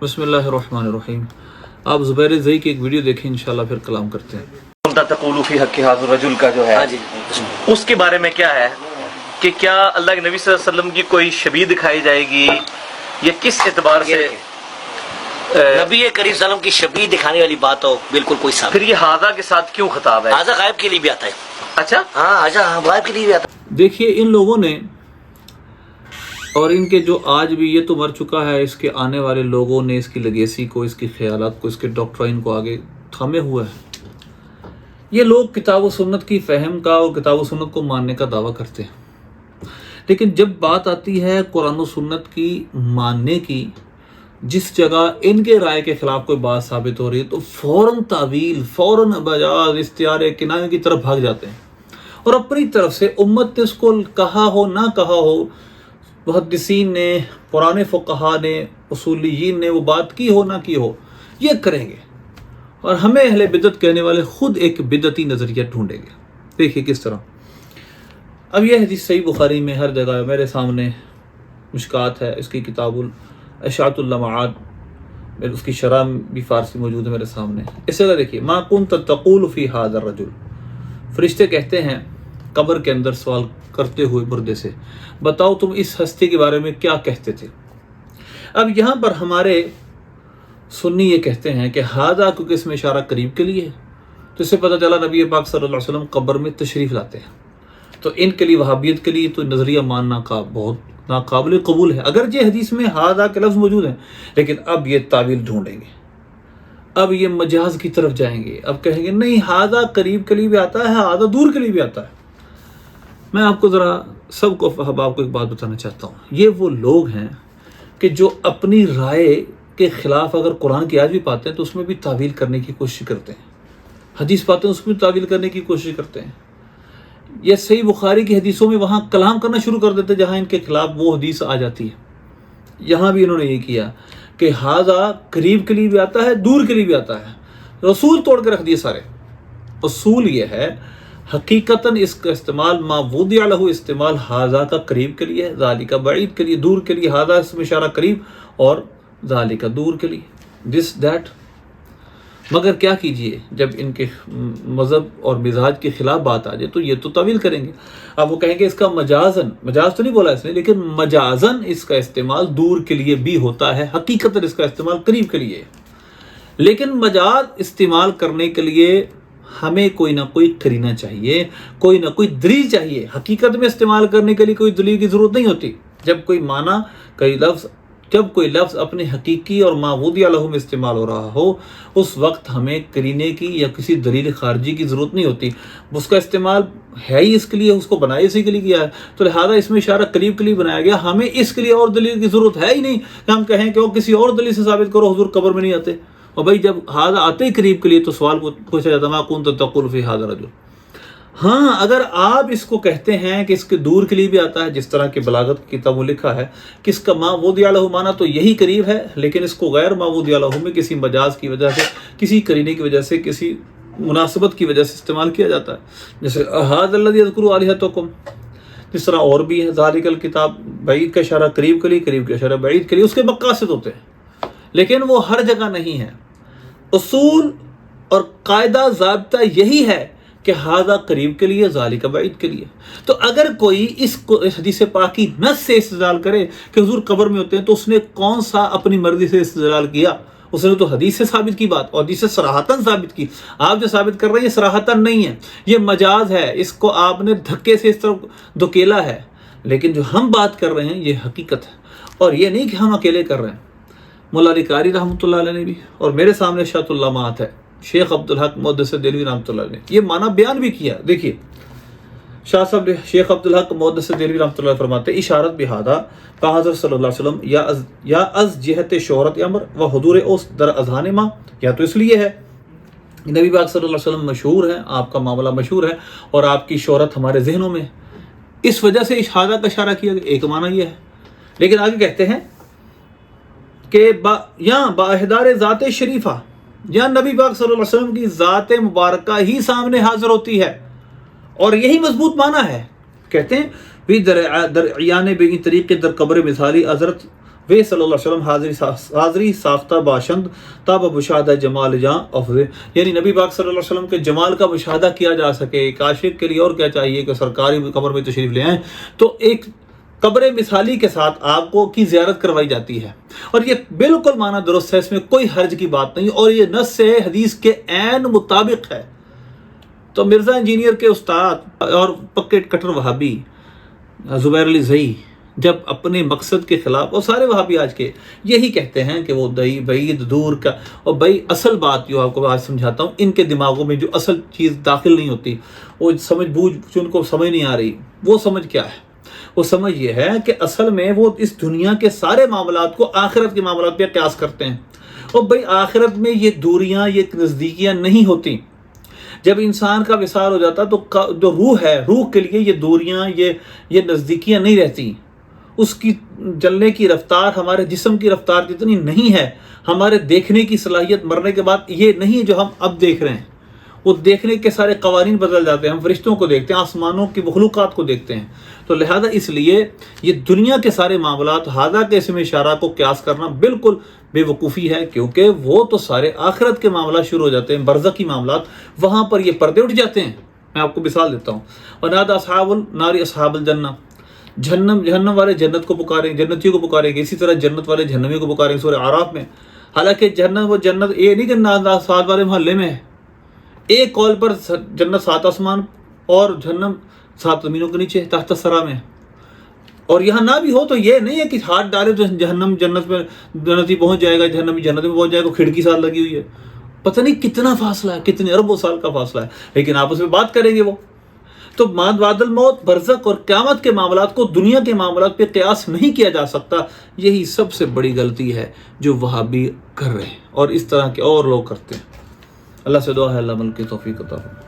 बिस्मिल्लाहिर्रहमानिर्रहीम। आप ज़ुबैर ज़ई की एक वीडियो देखें, इंशाल्लाह फिर कलाम करते हैं। तक़ूलु फ़ी हक़्क़ि हाज़िर रजुल का जो है उसके बारे में क्या है कि क्या अल्लाह के नबी सल्लल्लाहु अलैहि वसल्लम की कोई शबीह दिखाई जाएगी या किस एतबार से नबी करीम सल्लम की शबीह दिखाने वाली बात हो बिल्कुल कोई साबित। फिर ये हाज़ा के साथ क्यों खिताब है? हाज़ा गायब के लिए भी आता है। अच्छा, हाँ हाज़ा गायब के लिए भी आता है। देखिए, इन लोगों ने और इनके जो आज भी, ये तो मर चुका है, इसके आने वाले लोगों ने इसकी लेगेसी को, इसकी ख्यालात को, इसके डॉक्ट्राइन को आगे थामे हुए हैं। ये लोग किताब व सुन्नत की फ़हम का और किताब व सुन्नत को मानने का दावा करते हैं, लेकिन जब बात आती है कुरान व सुन्नत की मानने की, जिस जगह इनके राय के खिलाफ कोई बात साबित हो रही है तो फ़ौरन तावील, फ़ौरन बजाज इख्तियार किनारे की तरफ भाग जाते हैं और अपनी तरफ से उम्मत ने उसको कहा हो ना कहा हो, मुहद्दिसीन ने, पुराने फ़ुक़हा ने, उसूलियीन ने वो बात की हो ना की हो, ये करेंगे और हमें अहले बिदत कहने वाले खुद एक बिदती नज़रिया ढूंढेंगे। देखिए किस तरह। अब यह हदीस सही बुखारी में हर जगह मेरे सामने, मिशकात है, इसकी किताबुल इशाअतुल लमाआत, उसकी शरह भी फ़ारसी मौजूद है मेरे सामने। इस जगह देखिए, मा कुन्त तक़ूलु फ़ी हाज़ा रजुल, फरिश्ते कहते हैं कब्र के अंदर सवाल करते हुए मुर्दे से, बताओ तुम इस हस्ती के बारे में क्या कहते थे। अब यहाँ पर हमारे सुन्नी ये कहते हैं कि हादा, क्योंकि इसमें इशारा करीब के लिए है, तो इससे पता चला नबी पाक सल्लल्लाहु अलैहि वसल्लम कब्र में तशरीफ़ लाते हैं, तो इनके लिए वहाबियत के लिए तो नज़रिया मानना का बहुत नाकाबिल कबूल है। अगर ये हदीस में हादा के लफ्ज़ मौजूद हैं, लेकिन अब ये तावील ढूंढेंगे, अब ये मजाज की तरफ जाएंगे, अब कहेंगे नहीं, हादा करीब के लिए भी आता है, हादा दूर के लिए भी आता है। मैं आपको ज़रा सबको आपको एक बात बताना चाहता हूँ, ये वो लोग हैं कि जो अपनी राय के ख़िलाफ़ अगर कुरान की आयत भी पाते हैं तो उसमें भी तावील करने की कोशिश करते हैं, हदीस पाते हैं उसमें भी तावील करने की कोशिश करते हैं। ये सही बुखारी की हदीसों में वहाँ कलाम करना शुरू कर देते हैं जहाँ इनके खिलाफ वो हदीस आ जाती है। यहाँ भी इन्होंने ये किया कि हाजा करीब के लिए भी आता है, दूर के लिए भी आता है। रसूल तोड़ के रख दिए सारे। उसूल ये है, हकीकतन इसका इस्तेमाल मावूदिया लहू इस्तेमाल हाजा का करीब के लिए है, ज़ालिका बईद के लिए, दूर के लिए। हाजा इसमें इशारा करीब और ज़ालिका दूर के लिए, दिस दैट। मगर क्या कीजिए, जब इनके मज़हब और मिजाज के ख़िलाफ़ बात आ जाए तो ये तो तवील करेंगे। अब वो कहेंगे इसका मजाजन, मजाज तो नहीं बोला इसने, लेकिन मजाजन इसका इस्तेमाल दूर के लिए भी होता है, हकीकतन इसका इस्तेमाल करीब के लिए। लेकिन मजाज इस्तेमाल करने के लिए हमें कोई ना कोई करीना चाहिए, कोई ना कोई दलील चाहिए। हकीकत में इस्तेमाल करने के लिए कोई दलील की ज़रूरत नहीं होती। जब कोई लफ्ज़ अपने हकीकी और मावूदिया लहू में इस्तेमाल हो रहा हो, उस वक्त हमें करीने की या किसी दलील खारजी की ज़रूरत नहीं होती। उसका इस्तेमाल है ही इसके लिए, उसको बनाया इसी के लिए किया है, तो लिहाजा इसमें इशारा करीब के लिए बनाया गया। हमें इसके लिए और दलील की ज़रूरत है ही नहीं कि हम कहें कि वो किसी और दलील से साबित करो हुजूर कब्र में नहीं आते। और भाई जब हाजा आते ही करीब के लिए तो सवाल पूछा जाता, मा कुन्त तक़ूलु फ़ी हाज़ा रजुल। हाँ, अगर आप इसको कहते हैं कि इसके दूर के लिए भी आता है, जिस तरह की बलागत की किताबों लिखा है कि इसका मावूदिया लहू माना तो यही करीब है, लेकिन इसको गैर मावूदिया लहू में किसी मजाज की वजह से, किसी करीने की वजह से, किसी मुनासिबत की वजह से इस्तेमाल किया जाता है। जैसे हाज़ल्लज़ी यज़कुरु आलिहतकुम, जिस तरह और भी है, ज़ालिकल किताब, बईद का इशारा करीब के लिए, करीब का इशारा बईद के लिए, उसके मक़ासिद होते हैं, लेकिन वो हर जगह नहीं है। उसूल और कायदा ज़ाब्ता यही है कि हाज़ा करीब के लिए, ज़ालिका बईद के लिए। तो अगर कोई इस हदीस पाक की नस से इस्तेदलाल करे कि हुजूर कब्र में होते हैं, तो उसने कौन सा अपनी मर्जी से इस्तेदलाल किया? उसने तो हदीस से साबित की बात, और हदीस से सराहतन साबित की। आप जो साबित कर रहे हैं ये सराहतन नहीं है, ये मजाज है, इसको आपने धक्के से इस तरफ धकेला है। लेकिन जो हम बात कर रहे हैं ये हकीकत है, और ये नहीं कि हम अकेले कर रहे हैं। मुल्ला अली कारी रहमतुल्लाह अलैह ने भी, और मेरे सामने इशाअतुल लमाआत है, शेख अब्दुल हक मुहद्दिस देलवी रहमतुल्लाह अलैह ने ये माना बयान भी किया। देखिए शाह साहब शेख अब्दुल हक मुहद्दिस देलवी रहमतुल्लाह अलैह फरमाते हैं, इशारत बिहादा हज़रत सल्लल्लाहु अलैहि वसल्लम या अज़ जिहत शोहरत अमर व हुदूर उस दर अज़हान मा, या तो इसलिए है नबी पाक सल्लल्लाहु अलैहि वसल्लम मशहूर है, आपका मामला मशहूर है और आपकी शोहरत हमारे जहनों में, इस वजह से इशारा का इशारा किया गया। एक माना यह है। लेकिन आगे कहते हैं कि या बाहिदार ज़ात शरीफा, या नबी पाक सल्लल्लाहु अलैहि वसल्लम की ज़ात मुबारका ही सामने हाजिर होती है, और यही मजबूत माना है। कहते हैं भी दरयान बेगी तरीके दर कब्र मिसाली हज़रत وے صلی اللہ علیہ وسلم حاضری ساختہ باشند تاب مشاہدہ جمال جاں افضل، یعنی نبی پاک صلی اللہ علیہ وسلم کے جمال کا مشاہدہ کیا جا سکے۔ ایک عاشق کے لیے اور کیا چاہیے کہ سرکاری قبر میں تشریف لے آئیں تو ایک قبر مثالی کے ساتھ آپ کو کی زیارت کروائی جاتی ہے، اور یہ بالکل معنی درست ہے، اس میں کوئی حرج کی بات نہیں، اور یہ نص حدیث کے عین مطابق ہے۔ تو مرزا انجینئر کے استاد اور پکے کٹر وہابی زبیر علی زئی جب اپنے مقصد کے خلاف، اور سارے وہابی آج کے یہی کہتے ہیں کہ وہ دئی بعید دور کا، اور بھائی اصل بات جو آپ کو آج سمجھاتا ہوں، ان کے دماغوں میں جو اصل چیز داخل نہیں ہوتی، وہ سمجھ بوجھ ان کو سمجھ نہیں آ رہی، وہ سمجھ کیا ہے؟ وہ سمجھ یہ ہے کہ اصل میں وہ اس دنیا کے سارے معاملات کو آخرت کے معاملات پہ قیاس کرتے ہیں، اور بھائی آخرت میں یہ دوریاں، یہ نزدیکیاں نہیں ہوتی۔ جب انسان کا وصال ہو جاتا تو جو روح ہے، روح کے لیے یہ دوریاں، یہ نزدیکیاں نہیں رہتی، اس کی جلنے کی رفتار ہمارے جسم کی رفتار جتنی نہیں ہے، ہمارے دیکھنے کی صلاحیت مرنے کے بعد یہ نہیں جو ہم اب دیکھ رہے ہیں، وہ دیکھنے کے سارے قوانین بدل جاتے ہیں، ہم فرشتوں کو دیکھتے ہیں، آسمانوں کی مخلوقات کو دیکھتے ہیں، تو لہذا اس لیے یہ دنیا کے سارے معاملات ہادہ کے اسم اشارہ کو قیاس کرنا بالکل بے وقوفی ہے، کیونکہ وہ تو سارے آخرت کے معاملات شروع ہو جاتے ہیں، برزخی معاملات، وہاں پر یہ پردے اٹھ جاتے ہیں۔ میں آپ کو مثال دیتا ہوں، ونادى اصحاب النار اصحاب الجنہ، جہنم والے جنت کو پکاریں، جنتیوں کو پکاریں گے، اسی طرح جنت والے جہنمیوں کو پکاریں گے سورہ اعراف میں۔ حالانکہ وہ جنت یہ نہیں کہ سات والے محلے میں ہے، ایک قول پر جنت 7 آسمان اور جہنم 7 زمینوں کے نیچے تحت الثری میں، اور یہاں نہ بھی ہو تو یہ نہیں ہے کہ ہاتھ ڈالے تو جہنم جنت میں جنتی پہنچ جائے گا، جہنمی جنت میں پہنچ جائے گا، کھڑکی ساتھ لگی ہوئی ہے، پتہ نہیں کتنا فاصلہ ہے، کتنے اربوں سال کا فاصلہ ہے، لیکن آپس میں بات کریں گے وہ۔ تو بعد الموت، برزخ اور قیامت کے معاملات کو دنیا کے معاملات پہ قیاس نہیں کیا جا سکتا، یہی سب سے بڑی غلطی ہے جو وہابی کر رہے ہیں، اور اس طرح کے اور لوگ کرتے ہیں۔ اللہ سے دعا ہے اللہ ملک کی توفیق عطا فرمائے۔